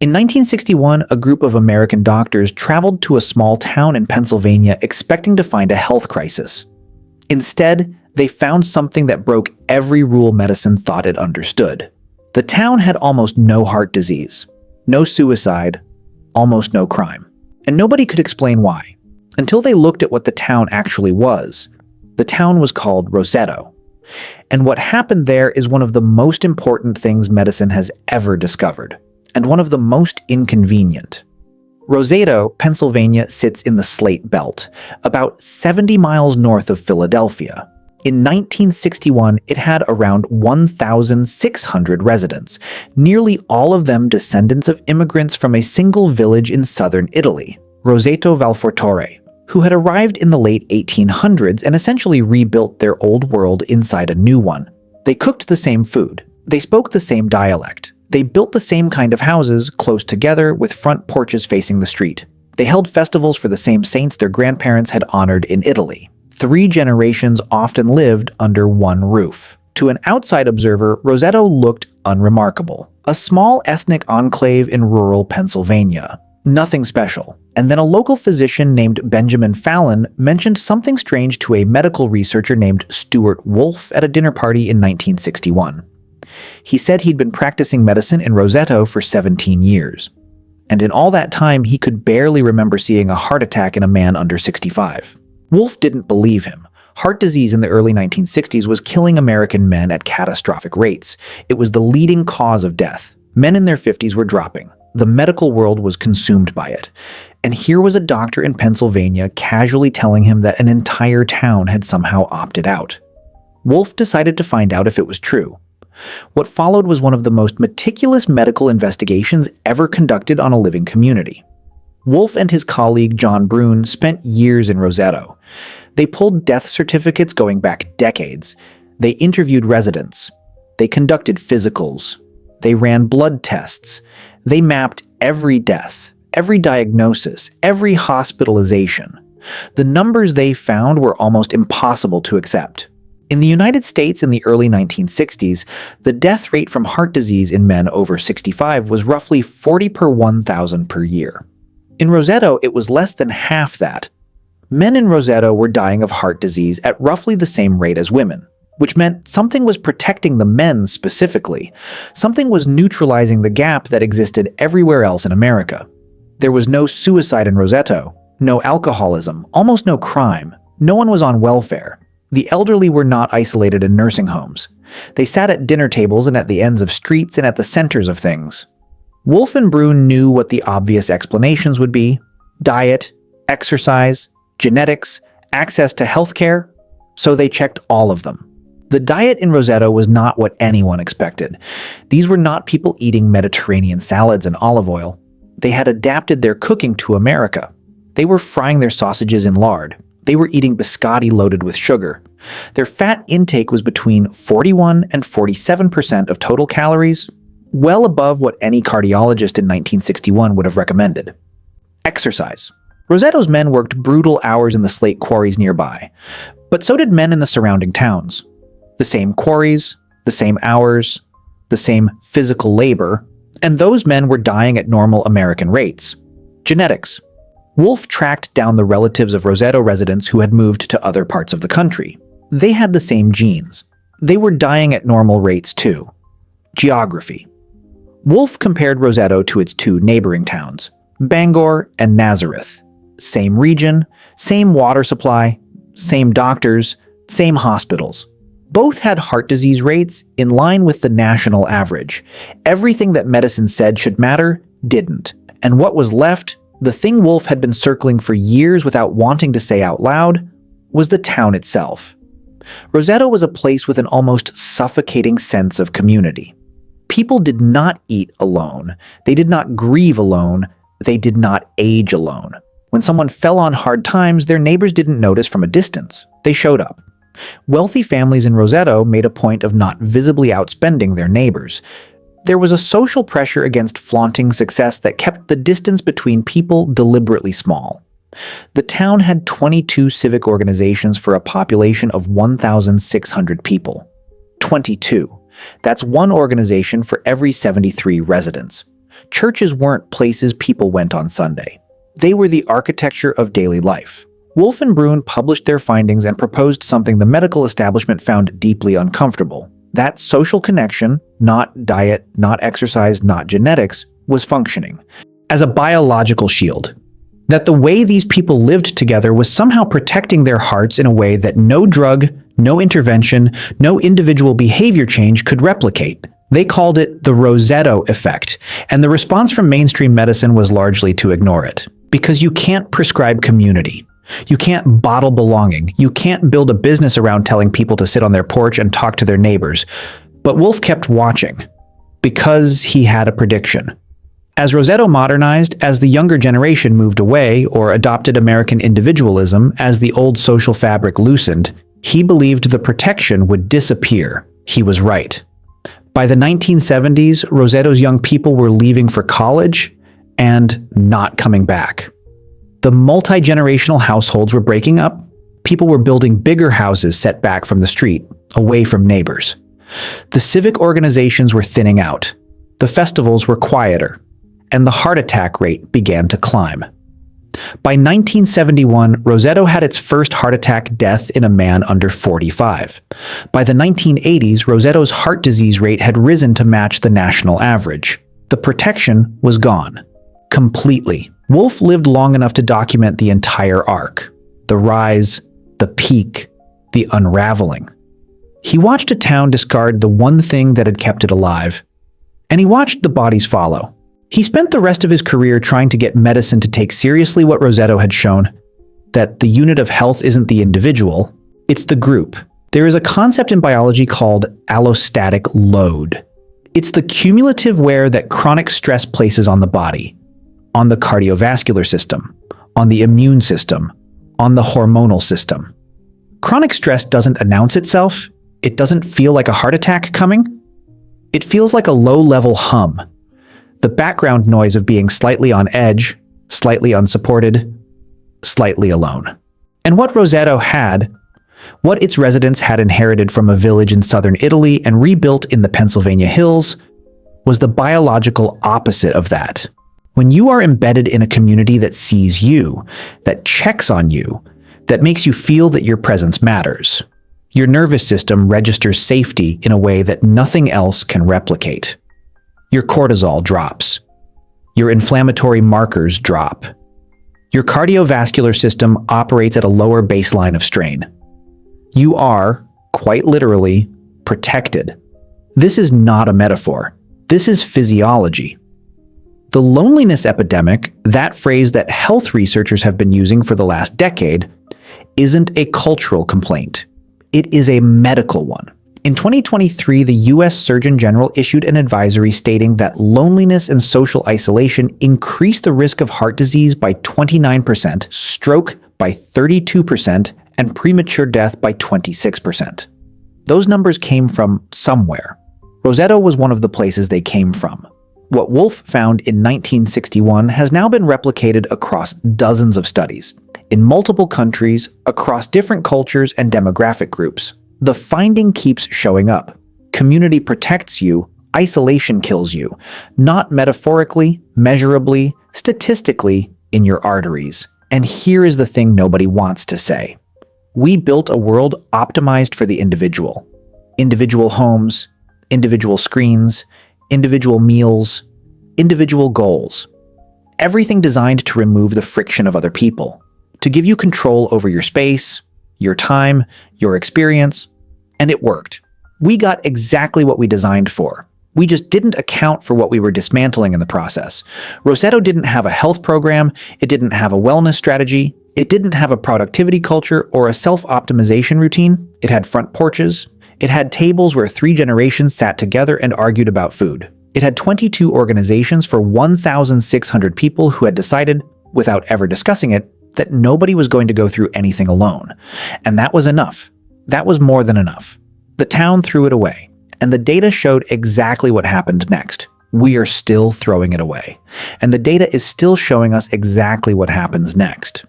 In 1961, a group of American doctors traveled to a small town in Pennsylvania expecting to find a health crisis. Instead, they found something that broke every rule medicine thought it understood. The town had almost no heart disease, no suicide, almost no crime. And nobody could explain why, until they looked at what the town actually was. The town was called Roseto. And what happened there is one of the most important things medicine has ever discovered, and one of the most inconvenient. Roseto, Pennsylvania sits in the Slate Belt, about 70 miles north of Philadelphia. In 1961, it had around 1,600 residents, nearly all of them descendants of immigrants from a single village in southern Italy, Roseto Valfortore, who had arrived in the late 1800s and essentially rebuilt their old world inside a new one. They cooked the same food. They spoke the same dialect. They built the same kind of houses, close together, with front porches facing the street. They held festivals for the same saints their grandparents had honored in Italy. 3 generations often lived under one roof. To an outside observer, Roseto looked unremarkable. A small ethnic enclave in rural Pennsylvania. Nothing special. And then a local physician named Benjamin Fallon mentioned something strange to a medical researcher named Stuart Wolfe at a dinner party in 1961. He said he'd been practicing medicine in Roseto for 17 years. And in all that time, he could barely remember seeing a heart attack in a man under 65. Wolfe didn't believe him. Heart disease in the early 1960s was killing American men at catastrophic rates. It was the leading cause of death. Men in their 50s were dropping. The medical world was consumed by it. And here was a doctor in Pennsylvania casually telling him that an entire town had somehow opted out. Wolfe decided to find out if it was true. What followed was one of the most meticulous medical investigations ever conducted on a living community. Wolfe and his colleague John Brune spent years in Roseto. They pulled death certificates going back decades. They interviewed residents. They conducted physicals. They ran blood tests. They mapped every death, every diagnosis, every hospitalization. The numbers they found were almost impossible to accept. In the United States in the early 1960s, the death rate from heart disease in men over 65 was roughly 40 per 1,000 per year. In Roseto, it was less than half that. Men in Roseto were dying of heart disease at roughly the same rate as women, which meant something was protecting the men specifically. Something was neutralizing the gap that existed everywhere else in America. There was no suicide in Roseto, no alcoholism, almost no crime. No one was on welfare. The elderly were not isolated in nursing homes. They sat at dinner tables and at the ends of streets and at the centers of things. Wolfe and Brune knew what the obvious explanations would be: diet, exercise, genetics, access to healthcare. So they checked all of them. The diet in Roseto was not what anyone expected. These were not people eating Mediterranean salads and olive oil. They had adapted their cooking to America. They were frying their sausages in lard. They were eating biscotti loaded with sugar. Their fat intake was between 41 and 47% of total calories, well above what any cardiologist in 1961 would have recommended. Exercise. Roseto's men worked brutal hours in the slate quarries nearby, but so did men in the surrounding towns. The same quarries, the same hours, the same physical labor, and those men were dying at normal American rates. Genetics. Wolfe tracked down the relatives of Roseto residents who had moved to other parts of the country. They had the same genes. They were dying at normal rates too. Geography. Wolfe compared Roseto to its 2 neighboring towns, Bangor and Nazareth. Same region, same water supply, same doctors, same hospitals. Both had heart disease rates in line with the national average. Everything that medicine said should matter didn't. And what was left, the thing Wolfe had been circling for years without wanting to say out loud, was the town itself. Roseto was a place with an almost suffocating sense of community. People did not eat alone. They did not grieve alone. They did not age alone. When someone fell on hard times, their neighbors didn't notice from a distance. They showed up. Wealthy families in Roseto made a point of not visibly outspending their neighbors. There was a social pressure against flaunting success that kept the distance between people deliberately small. The town had 22 civic organizations for a population of 1,600 people. 22. That's one organization for every 73 residents. Churches weren't places people went on Sunday. They were the architecture of daily life. Wolf and Bruin published their findings and proposed something the medical establishment found deeply uncomfortable. That social connection, not diet, not exercise, not genetics, was functioning as a biological shield. That the way these people lived together was somehow protecting their hearts in a way that no drug, no intervention, no individual behavior change could replicate. They called it the Roseto effect, and the response from mainstream medicine was largely to ignore it. Because you can't prescribe community. You can't bottle belonging. You can't build a business around telling people to sit on their porch and talk to their neighbors. But Wolf kept watching, because he had a prediction. As Roseto modernized, as the younger generation moved away or adopted American individualism, as the old social fabric loosened, he believed the protection would disappear. He was right. By the 1970s, Roseto's young people were leaving for college and not coming back. The multi-generational households were breaking up. People were building bigger houses set back from the street, away from neighbors. The civic organizations were thinning out. The festivals were quieter, and the heart attack rate began to climb. By 1971, Roseto had its first heart attack death in a man under 45. By the 1980s, Roseto's heart disease rate had risen to match the national average. The protection was gone. Completely. Wolf lived long enough to document the entire arc. The rise, the peak, the unraveling. He watched a town discard the one thing that had kept it alive, and he watched the bodies follow. He spent the rest of his career trying to get medicine to take seriously what Roseto had shown, that the unit of health isn't the individual, it's the group. There is a concept in biology called allostatic load. It's the cumulative wear that chronic stress places on the body, on the cardiovascular system, on the immune system, on the hormonal system. Chronic stress doesn't announce itself. It doesn't feel like a heart attack coming. It feels like a low-level hum. The background noise of being slightly on edge, slightly unsupported, slightly alone. And what Roseto had, what its residents had inherited from a village in southern Italy and rebuilt in the Pennsylvania hills, was the biological opposite of that. When you are embedded in a community that sees you, that checks on you, that makes you feel that your presence matters, your nervous system registers safety in a way that nothing else can replicate. Your cortisol drops. Your inflammatory markers drop. Your cardiovascular system operates at a lower baseline of strain. You are, quite literally, protected. This is not a metaphor. This is physiology. The loneliness epidemic, that phrase that health researchers have been using for the last decade, isn't a cultural complaint. It is a medical one. In 2023, the U.S. Surgeon General issued an advisory stating that loneliness and social isolation increase the risk of heart disease by 29%, stroke by 32%, and premature death by 26%. Those numbers came from somewhere. Roseto was one of the places they came from. What Wolf found in 1961 has now been replicated across dozens of studies, in multiple countries, across different cultures and demographic groups. The finding keeps showing up. Community protects you, isolation kills you, not metaphorically, measurably, statistically, in your arteries. And here is the thing nobody wants to say. We built a world optimized for the individual. Individual homes, individual screens, individual meals, individual goals. Everything designed to remove the friction of other people, to give you control over your space, your time, your experience. And it worked. We got exactly what we designed for. We just didn't account for what we were dismantling in the process. Roseto didn't have a health program, it didn't have a wellness strategy, it didn't have a productivity culture or a self-optimization routine. It had front porches. It had tables where 3 generations sat together and argued about food. It had 22 organizations for 1,600 people who had decided, without ever discussing it, that nobody was going to go through anything alone. And that was enough. That was more than enough. The town threw it away, and the data showed exactly what happened next. We are still throwing it away. And the data is still showing us exactly what happens next.